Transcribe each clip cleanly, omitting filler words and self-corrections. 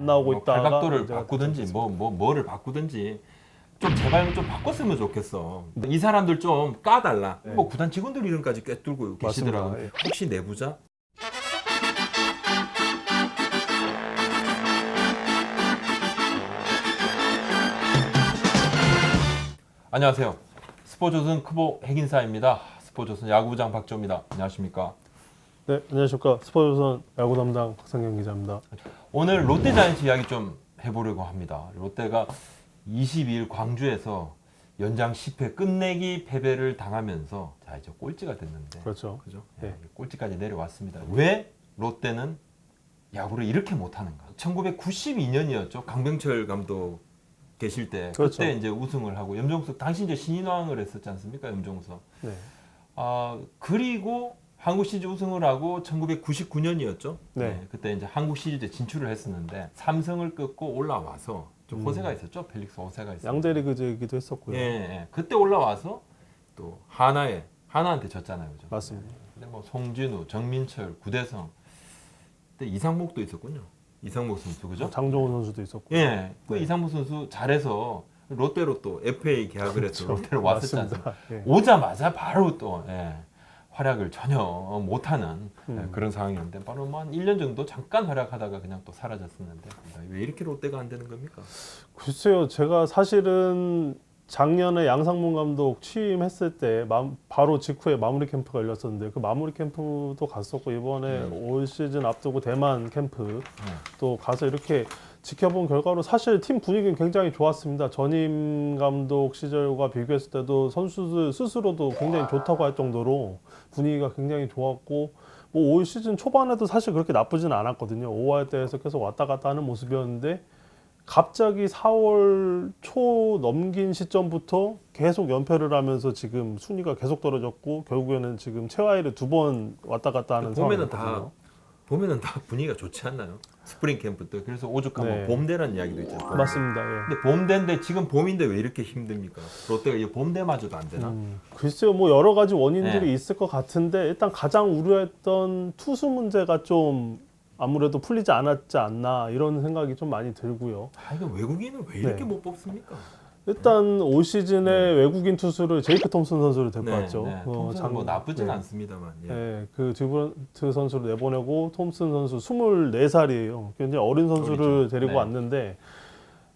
나오고 있다가 팔각도를 문제가 바꾸든지 뭐를 바꾸든지 좀 제발 좀 바꿨으면 좋겠어. 이 사람들 좀 까달라. 네. 뭐 구단 직원들 이름까지 꿰뚫고 계시더라고. 맞습니다. 예. 혹시 내부자? 안녕하세요. 스포조선 크보 핵인사입니다. 스포조선 야구부장 박조입니다. 안녕하십니까? 네, 안녕하십니까. 스포츠선 야구 담당 박상경 기자입니다. 오늘 롯데자이언츠 이야기 좀 해보려고 합니다. 롯데가 22일 광주에서 연장 10회 끝내기 패배를 당하면서 자 이제 꼴찌가 됐는데 그렇죠. 그죠? 네. 예, 꼴찌까지 내려왔습니다. 왜 롯데는 야구를 이렇게 못하는가? 1992년이었죠. 강병철 감독 계실 때 그렇죠. 그때 이제 우승을 하고 염종석 당시 이제 신인왕을 했었지 않습니까? 염종석. 네. 그리고 한국 시리즈 우승을 하고 1999년이었죠. 네. 그때 이제 한국 시리즈에 진출을 했었는데 삼성을 꺾고 올라와서 좀 호세가 있었죠. 펠릭스 호세가 있었죠. 양대리그제기도 했었고요. 예. 그때 올라와서 또 하나한테 졌잖아요. 그죠? 맞습니다. 근데 뭐 송진우, 정민철, 구대성 그때 이상목도 있었군요. 이상목 선수 그죠? 장종훈 선수도 있었고. 예. 그 네. 이상목 선수 잘해서 롯데로 또 FA 계약을 해서 그렇죠. 롯데로 왔었지 않습니까? 맞습니다. 예. 오자마자 바로 또 활약을 전혀 못하는 그런 상황이었는데 바로 뭐 한 1년 정도 잠깐 활약하다가 그냥 또 사라졌었는데 왜 이렇게 롯데가 안 되는 겁니까? 글쎄요, 제가 사실은 작년에 양상문 감독 취임했을 때 바로 직후에 마무리 캠프가 열렸었는데 그 마무리 캠프도 갔었고 이번에 올 시즌 앞두고 대만 캠프 또 가서 이렇게 지켜본 결과로 사실 팀 분위기는 굉장히 좋았습니다. 전임 감독 시절과 비교했을 때도 선수들 스스로도 굉장히 좋다고 할 정도로 분위기가 굉장히 좋았고 뭐 올 시즌 초반에도 사실 그렇게 나쁘진 않았거든요. 5할 때에서 계속 왔다 갔다 하는 모습이었는데 갑자기 4월 초 넘긴 시점부터 계속 연패를 하면서 지금 순위가 계속 떨어졌고 결국에는 지금 최하위를 2번 왔다 갔다 하는 상황이거든요. 보면은 다 분위기가 좋지 않나요? 스프링 캠프 때 그래서 오죽하면 네. 봄대라는 이야기도 있잖아요. 봄대. 맞습니다. 예. 근데 봄대인데 지금 봄인데 왜 이렇게 힘듭니까? 롯데가 이 봄대마저도 안 되나? 글쎄요, 뭐 여러 가지 원인들이 네. 있을 것 같은데 일단 가장 우려했던 투수 문제가 좀 아무래도 풀리지 않았지 않나 이런 생각이 좀 많이 들고요. 이거 외국인을 왜 이렇게 네. 못 뽑습니까? 일단 올 시즌에 외국인 투수를 제이크 톰슨 선수를 데리고 왔죠. 톰슨은 뭐 나쁘진 네. 않습니다만. 예. 네, 그 듀브런트 선수를 내보내고 톰슨 선수 24살이에요. 굉장히 어린 선수를 어리죠. 데리고 네. 왔는데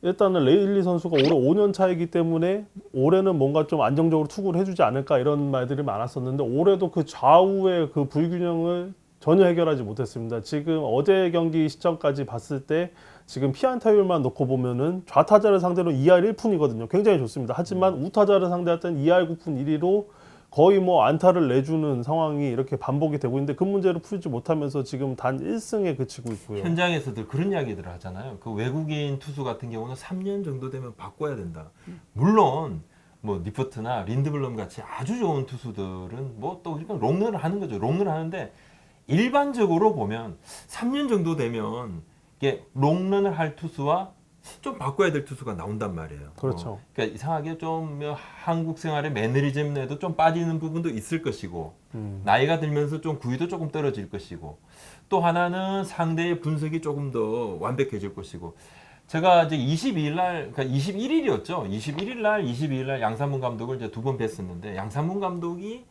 일단은 레일리 선수가 올해 5년 차이기 때문에 올해는 뭔가 좀 안정적으로 투구를 해주지 않을까 이런 말들이 많았었는데 올해도 그 좌우의 그 불균형을 전혀 해결하지 못했습니다. 지금 어제 경기 시점까지 봤을 때 지금 피안타율만 놓고 보면은 좌타자를 상대로 2할 1푼이거든요. 굉장히 좋습니다. 하지만 우타자를 상대할 때는 2할 9푼 1리로 거의 뭐 안타를 내주는 상황이 이렇게 반복이 되고 있는데 그 문제를 풀지 못하면서 지금 단 1승에 그치고 있고요. 현장에서도 그런 이야기들을 하잖아요. 그 외국인 투수 같은 경우는 3년 정도 되면 바꿔야 된다. 물론 뭐 니퍼트나 린드블럼 같이 아주 좋은 투수들은 뭐 또 롱런을 하는 거죠. 롱런을 하는데 일반적으로 보면 3년 정도 되면 이게 롱런을 할 투수와 좀 바꿔야 될 투수가 나온단 말이에요. 그렇죠. 그러니까 이상하게 좀 한국 생활의 매너리즘에도 좀 빠지는 부분도 있을 것이고 나이가 들면서 좀 구위도 조금 떨어질 것이고 또 하나는 상대의 분석이 조금 더 완벽해질 것이고 제가 이제 22일 날, 그러니까 21일이었죠. 21일 날, 22일 날 양상문 감독을 이제 2번 뵀었는데 양상문 감독이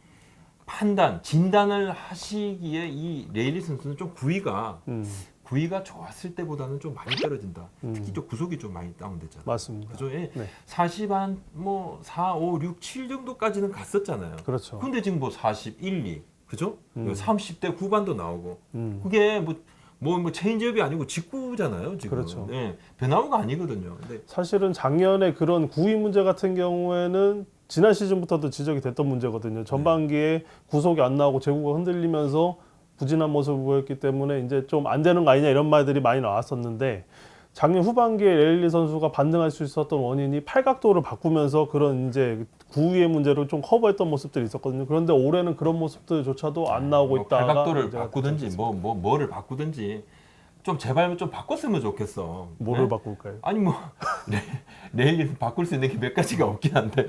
진단을 하시기에 이 레일리 선수는 좀 구위가 좋았을 때보다는 좀 많이 떨어진다. 특히 좀 구속이 좀 많이 다운됐잖아요. 맞습니다. 그죠? 예. 네. 40한 뭐 4, 5, 6, 7 정도까지는 갔었잖아요. 그렇죠. 근데 지금 뭐 41, 2, 그죠? 30대 후반도 나오고 그게 뭐 체인지업이 아니고 직구잖아요. 지금. 그렇죠. 예. 변화구가 아니거든요. 근데 사실은 작년에 그런 구위 문제 같은 경우에는 지난 시즌부터도 지적이 됐던 문제거든요. 전반기에 구속이 안 나오고 제구가 흔들리면서 부진한 모습을 보였기 때문에 이제 좀 안 되는 거 아니냐 이런 말들이 많이 나왔었는데 작년 후반기에 레일리 선수가 반등할 수 있었던 원인이 팔각도를 바꾸면서 그런 이제 구위의 문제를 좀 커버했던 모습들이 있었거든요. 그런데 올해는 그런 모습들조차도 안 나오고 있다가 팔각도를 문제가 바꾸든지 뭐를 바꾸든지 좀 제발 좀 바꿨으면 좋겠어. 뭐를 네? 바꿀까요? 아니 뭐 레일리는 바꿀 수 있는 게 몇 가지가 없긴 한데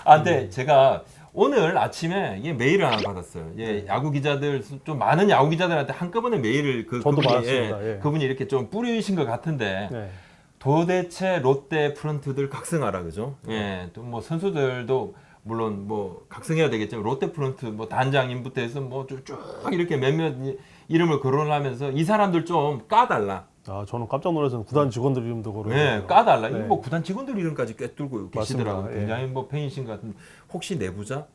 근데 제가 오늘 아침에 이게 메일을 하나 받았어요. 예, 야구 기자들 좀 많은 야구 기자들한테 한꺼번에 메일을 저도 받았습니다. 예. 그분이 이렇게 좀 뿌리신 것 같은데 네. 도대체 롯데 프런트들 각성하라 그죠? 예, 또 뭐 선수들도 물론 뭐 각성해야 되겠지만 롯데 프런트 뭐 단장님부터 해서 뭐 쭉 이렇게 몇몇 이름을 거론하면서 이 사람들 좀 까달라. 아, 저는 깜짝 놀라서 구단 직원들 이름도 거론해요. 네, 까달라. 네. 이거 뭐 구단 직원들 이름까지 꿰뚫고 계시더라고요. 맞습니다. 굉장히 뭐 팬이신 것 같은. 혹시 내부자?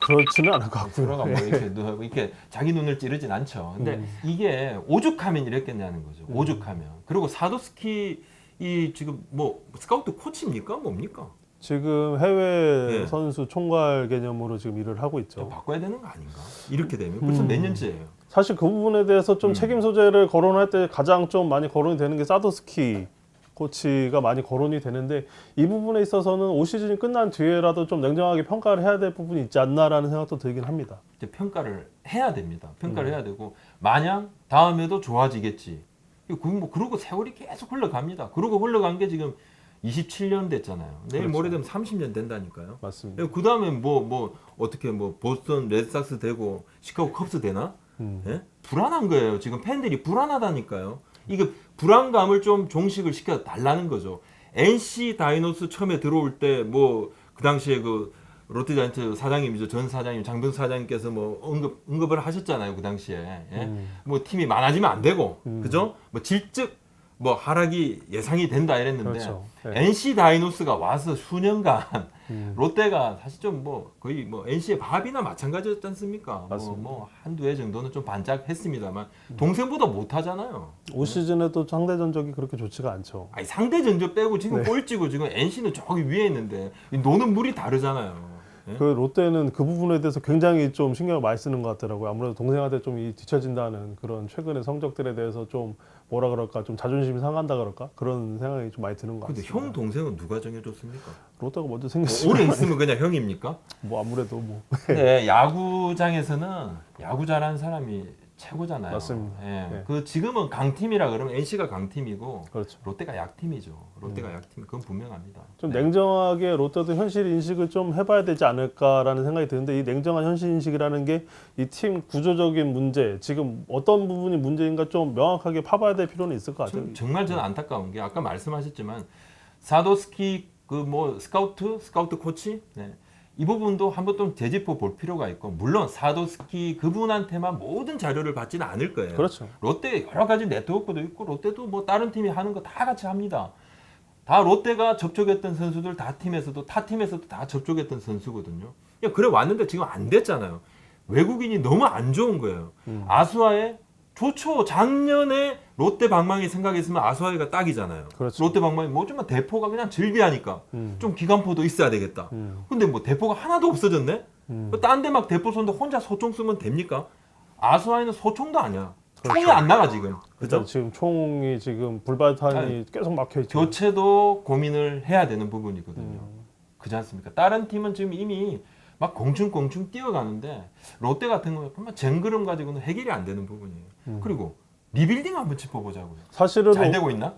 그렇지는 않을 것 같고요. 들어가 뭐 이렇게 자기 눈을 찌르진 않죠. 근데 이게 오죽하면 이랬겠냐는 거죠. 오죽하면. 그리고 사도스키 이 지금 뭐 스카우트 코치입니까? 뭡니까? 지금 해외 네. 선수 총괄 개념으로 지금 일을 하고 좀 있죠. 바꿔야 되는 거 아닌가? 이렇게 되면 벌써 몇 년째예요. 사실 그 부분에 대해서 좀 책임 소재를 거론할 때 가장 좀 많이 거론이 되는 게 사도스키 코치가 많이 거론이 되는데 이 부분에 있어서는 올 시즌이 끝난 뒤에라도 좀 냉정하게 평가를 해야 될 부분이 있지 않나라는 생각도 들긴 합니다. 이제 평가를 해야 됩니다. 평가를 해야 되고 마냥 다음에도 좋아지겠지. 뭐 그러고 세월이 계속 흘러갑니다. 그러고 흘러간 게 지금 27년 됐잖아요. 내일 그렇죠. 모레 되면 30년 된다니까요. 맞습니다. 그 다음에 뭐 어떻게 뭐 보스턴 레드삭스 되고 시카고 컵스 되나? 예? 불안한 거예요. 지금 팬들이 불안하다니까요. 이게 불안감을 좀 종식을 시켜 달라는 거죠. NC 다이노스 처음에 들어올 때 뭐 그 당시에 그 롯데자이언츠 사장님이죠. 전 사장님, 장병 사장님께서 뭐 언급을 하셨잖아요. 그 당시에. 예? 뭐 팀이 많아지면 안 되고, 그죠? 뭐 질적 뭐 하락이 예상이 된다 이랬는데 그렇죠. 네. NC 다이노스가 와서 수년간 롯데가 사실 좀 뭐 거의 뭐 NC의 밥이나 마찬가지였지 않습니까? 뭐 한두 해 정도는 좀 반짝했습니다만 동생보다 못하잖아요. 올 시즌에도 상대 전적이 그렇게 좋지가 않죠. 아니 상대 전적 빼고 지금 네. 꼴찌고 지금 NC는 저기 위에 있는데 이 노는 물이 다르잖아요. 예? 그 롯데는 그 부분에 대해서 굉장히 좀 신경을 많이 쓰는 것 같더라고요. 아무래도 동생한테 좀 뒤처진다는 그런 최근의 성적들에 대해서 좀 뭐라 그럴까, 좀 자존심이 상한다 그럴까, 그런 생각이 좀 많이 드는 것 근데 같습니다. 형 동생은 누가 정해줬습니까? 롯데가 먼저 뭐 생겼어요. 오래 있으면 그냥 형입니까? 뭐 아무래도 뭐 근데 야구장에서는 야구 잘하는 사람이 최고잖아요. 맞습니다. 예. 네. 그 지금은 강팀이라 그러면 NC가 강팀이고 그렇죠. 롯데가 약팀이죠. 롯데가 약팀 그건 분명합니다. 좀 냉정하게 롯데도 현실 인식을 좀 해봐야 되지 않을까라는 생각이 드는데 이 냉정한 현실 인식이라는 게 이 팀 구조적인 문제, 지금 어떤 부분이 문제인가 좀 명확하게 파봐야 될 필요는 있을 것 같아요. 정말 저는 안타까운 게 아까 말씀하셨지만 사도스키 그 뭐 스카우트 코치 네. 이 부분도 한번 좀 되짚어 볼 필요가 있고 물론 사도스키 그분한테만 모든 자료를 받지는 않을 거예요. 그렇죠. 롯데 여러 가지 네트워크도 있고 롯데도 뭐 다른 팀이 하는 거 다 같이 합니다. 다 롯데가 접촉했던 선수들 다 팀에서도 타 팀에서도 다 접촉했던 선수거든요. 야, 그래 왔는데 지금 안 됐잖아요. 외국인이 너무 안 좋은 거예요. 아수아에 좋죠. 작년에 롯데 방망이 생각했으면 아수아이가 딱이잖아요. 그렇죠. 롯데 방망이 뭐 좀 대포가 그냥 즐비하니까 좀 기관포도 있어야 되겠다. 근데 뭐 대포가 하나도 없어졌네. 딴 데 막 대포 쏘는데 혼자 소총 쓰면 됩니까? 아수아이는 소총도 아니야. 총이 그렇죠. 안 나가 지금. 그죠? 그죠? 지금 총이 지금 불발탄이 아니, 계속 막혀 있죠. 교체도 고민을 해야 되는 부분이거든요. 그렇지 않습니까? 다른 팀은 지금 이미 막 공충공충 뛰어가는데 롯데 같은 경우는 정말 쟁그름 가지고는 해결이 안 되는 부분이에요. 그리고 리빌딩 한번 짚어보자고요. 사실은 잘 되고 있나?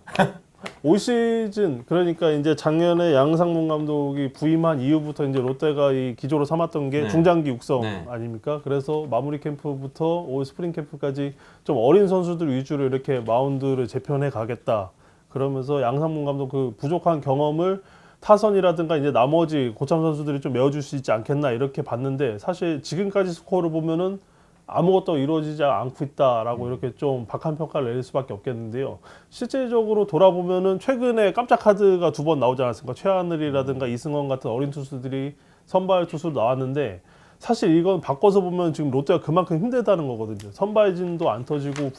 올 시즌 그러니까 이제 작년에 양상문 감독이 부임한 이후부터 이제 롯데가 이 기조로 삼았던 게 네. 중장기 육성 네. 아닙니까? 그래서 마무리 캠프부터 올 스프링 캠프까지 좀 어린 선수들 위주로 이렇게 마운드를 재편해 가겠다. 그러면서 양상문 감독 그 부족한 경험을 타선이라든가 이제 나머지 고참 선수들이 좀 메워줄 수 있지 않겠나 이렇게 봤는데 사실 지금까지 스코어를 보면은 아무것도 이루어지지 않고 있다라고 이렇게 좀 박한 평가를 내릴 수밖에 없겠는데요. 실제적으로 돌아보면은 최근에 깜짝 카드가 2번 나오지 않았습니까? 최하늘이라든가 이승원 같은 어린 투수들이 선발 투수로 나왔는데 사실 이건 바꿔서 보면 지금 롯데가 그만큼 힘들다는 거거든요. 선발진도 안 터지고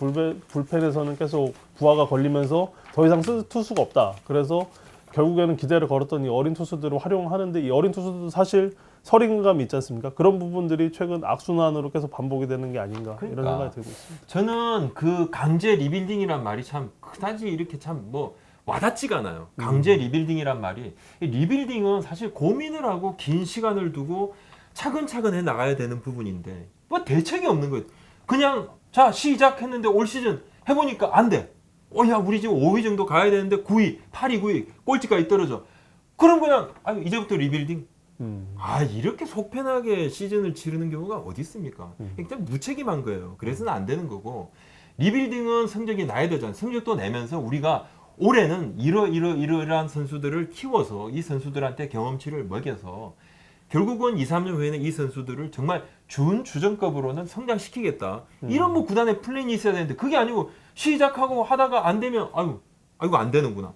불펜에서는 계속 부하가 걸리면서 더 이상 쓸 투수가 없다. 그래서 결국에는 기대를 걸었던 이 어린 투수들을 활용하는데 이 어린 투수들도 사실 설인감이 있지 않습니까? 그런 부분들이 최근 악순환으로 계속 반복이 되는 게 아닌가 이런 그러니까. 생각이 들고 있습니다. 저는 그 강제 리빌딩이란 말이 참 그다지 이렇게 참 뭐 와닿지가 않아요. 강제 리빌딩이란 말이 이 리빌딩은 사실 고민을 하고 긴 시간을 두고 차근차근 해 나가야 되는 부분인데 뭐 대책이 없는 거예요. 그냥 자 시작했는데 올 시즌 해보니까 안 돼. 야 우리 지금 5위 정도 가야 되는데 9위, 8위, 9위 꼴찌까지 떨어져. 그럼 그냥 이제부터 리빌딩. 이렇게 속편하게 시즌을 치르는 경우가 어디 있습니까? 굉장히 무책임한 거예요. 그래서는 안 되는 거고, 리빌딩은 성적이 나야 되잖아요. 성적도 내면서 우리가 올해는 이러한 선수들을 키워서 이 선수들한테 경험치를 먹여서 결국은 2, 3년 후에는 이 선수들을 정말 준주전급으로는 성장시키겠다. 이런 뭐 구단의 플랜이 있어야 되는데 그게 아니고 시작하고 하다가 안 되면 아이고 안 되는구나.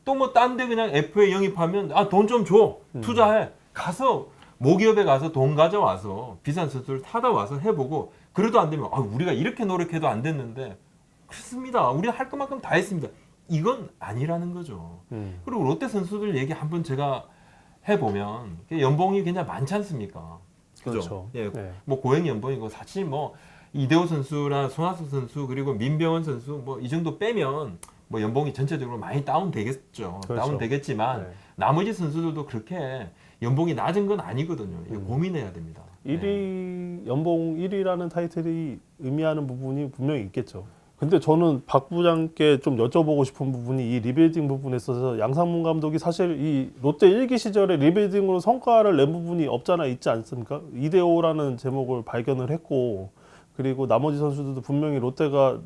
또 뭐 딴 데 그냥 FA 영입하면 돈 좀 줘. 투자해. 가서 모기업에 가서 돈 가져와서 비싼 선수를 타다 와서 해보고 그래도 안 되면 우리가 이렇게 노력해도 안 됐는데 그렇습니다. 우리가 할 것만큼 다 했습니다. 이건 아니라는 거죠. 그리고 롯데 선수들 얘기 한번 제가 해보면 연봉이 굉장히 많지 않습니까? 그렇죠. 예, 네. 뭐 고액 연봉이고 사실 뭐 이대호 선수나 손아섭 선수 그리고 민병헌 선수 뭐 이 정도 빼면 뭐 연봉이 전체적으로 많이 다운 되겠죠. 그렇죠. 다운 되겠지만 네. 나머지 선수들도 그렇게 연봉이 낮은 건 아니거든요. 이거 고민해야 됩니다. 1위 연봉 1위라는 타이틀이 의미하는 부분이 분명히 있겠죠. 근데 저는 박 부장께 좀 여쭤보고 싶은 부분이 이 리빌딩 부분에 있어서 양상문 감독이 사실 이 롯데 1기 시절에 리빌딩으로 성과를 낸 부분이 없잖아 있지 않습니까? 이대호라는 제목을 발견을 했고 그리고 나머지 선수들도 분명히 롯데가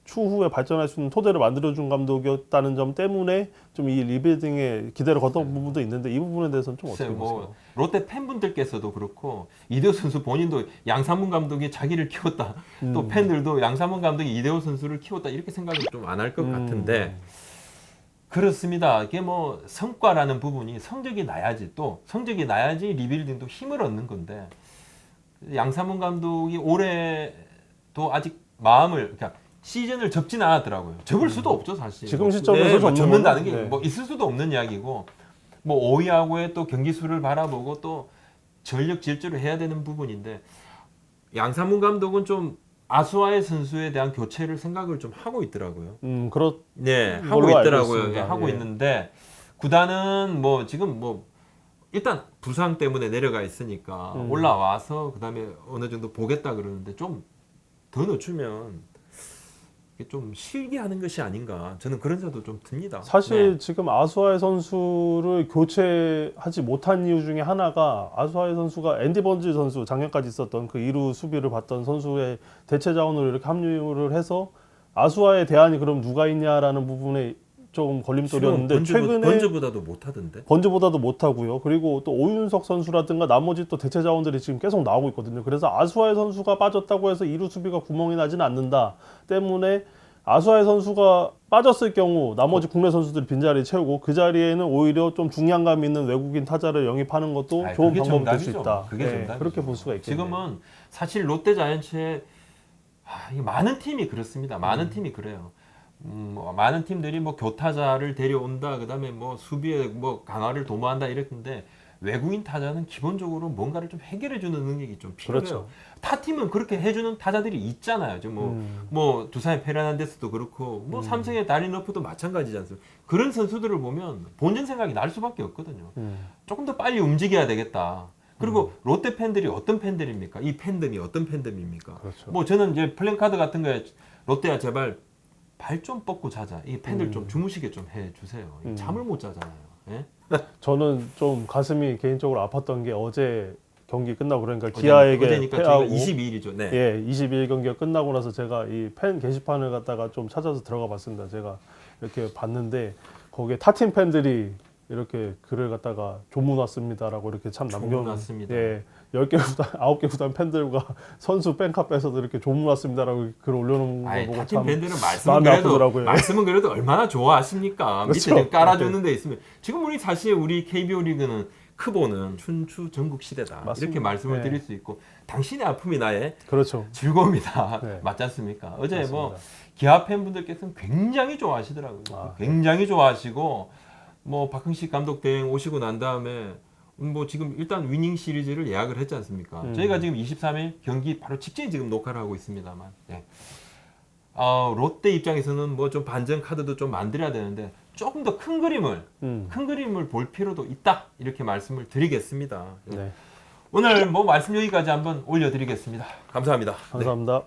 추후에 발전할 수 있는 토대를 만들어준 감독이었다는 점 때문에 좀 이 리빌딩에 기대를 걷던 부분도 있는데 이 부분에 대해서는 좀 어떻게 보세요? 뭐 롯데 팬분들께서도 그렇고 이대호 선수 본인도 양상문 감독이 자기를 키웠다. 또 팬들도 양상문 감독이 이대호 선수를 키웠다 이렇게 생각을 좀 안 할 것 같은데 그렇습니다. 이게 뭐 성과라는 부분이 성적이 나야지 또 성적이 나야지 리빌딩도 힘을 얻는 건데 양상문 감독이 올해도 아직 마음을 그러니까 시즌을 접지는 않았더라고요. 접을 수도 없죠, 사실. 지금 시점에서 뭐 접는다는 게 네. 뭐 있을 수도 없는 이야기고, 뭐 5위하고의 또 경기 수를 바라보고 또 전력 질주를 해야 되는 부분인데 양상문 감독은 좀 아수아의 선수에 대한 교체를 생각을 좀 하고 있더라고요. 네, 하고 있더라고요. 예, 하고 있는데 구단은 뭐 지금 뭐 일단 부상 때문에 내려가 있으니까 올라와서 그다음에 어느 정도 보겠다 그러는데 좀 더 늦추면 좀 실기하는 것이 아닌가 저는 그런 생각도 좀 듭니다. 사실 지금 아수아의 선수를 교체하지 못한 이유 중에 하나가 아수아의 선수가 앤디 번지 선수 작년까지 있었던 그 2루 수비를 받던 선수의 대체 자원으로 이렇게 합류를 해서 아수아의 대안이 그럼 누가 있냐라는 부분에 좀 걸림돌이었는데 최근에 번즈보다도 못하던데. 번즈보다도 못하고요. 그리고 또 오윤석 선수라든가 나머지 또 대체 자원들이 지금 계속 나오고 있거든요. 그래서 아수아의 선수가 빠졌다고 해서 2루 수비가 구멍이 나지는 않는다 때문에 아수아의 선수가 빠졌을 경우 나머지 국내 선수들이 빈자리 채우고 그 자리에는 오히려 좀 중량감 있는 외국인 타자를 영입하는 것도 좋은 방법이 될 수 있다. 그게 정답이죠. 그렇게 볼 수가 있겠네요. 지금은 사실 롯데 자이언츠에 많은 팀이 그렇습니다. 많은 팀이 그래요. 많은 팀들이 뭐 교타자를 데려온다, 그다음에 뭐 수비에 뭐 강화를 도모한다 이랬는데 외국인 타자는 기본적으로 뭔가를 좀 해결해주는 능력이 좀 필요해요. 그렇죠. 타 팀은 그렇게 해주는 타자들이 있잖아요. 뭐 두산의 페르난데스도 그렇고, 뭐 삼성의 다린 러프도 마찬가지지 않습니까? 그런 선수들을 보면 본전 생각이 날 수밖에 없거든요. 조금 더 빨리 움직여야 되겠다. 그리고 롯데 팬들이 어떤 팬들입니까? 이 팬덤이 어떤 팬덤입니까? 그렇죠. 뭐 저는 이제 플랜카드 같은 거에 롯데야 제발 발 좀 뻗고 자자. 이 팬들 좀 주무시게 좀 해주세요. 잠을 못 자잖아요. 예? 저는 좀 가슴이 개인적으로 아팠던 게 어제 경기 끝나고 그러니까 기아에게 어제니까 패하고 저희가 22일이죠. 네. 예, 22일 경기가 끝나고 나서 제가 이 팬 게시판을 갖다가 좀 찾아서 들어가 봤습니다. 제가 이렇게 봤는데 거기에 타팀 팬들이 이렇게 글을 갖다가 조문 왔습니다라고 이렇게 참 조문 왔습니다. 예, 10개 구단, 9개 구단 팬들과 선수 팬카페에서도 이렇게 조문 왔습니다라고 글 올려놓은 거 보고 타팀 참 팬들은 마음이 아프더라고요. 말씀은 그래도 얼마나 좋아하십니까? 그렇죠. 밑에 깔아주는 데 있으면 지금 우리 KBO 리그는 크보는 춘추 전국 시대다. 맞습니다. 이렇게 말씀을 네. 드릴 수 있고 당신의 아픔이 나의 그렇죠. 즐거움이다. 네. 맞지 않습니까? 어제 맞습니다. 뭐 기아 팬분들께서는 굉장히 좋아하시더라고요. 굉장히 좋아하시고 뭐 박흥식 감독 대행 오시고 난 다음에 뭐 지금 일단 위닝 시리즈를 예약을 했지 않습니까? 저희가 지금 23일 경기 바로 직전에 지금 녹화를 하고 있습니다만 네. 롯데 입장에서는 뭐 좀 반전 카드도 좀 만들어야 되는데 조금 더 큰 그림을 볼 필요도 있다 이렇게 말씀을 드리겠습니다. 네. 오늘 뭐 말씀 여기까지 한번 올려드리겠습니다. 감사합니다. 감사합니다.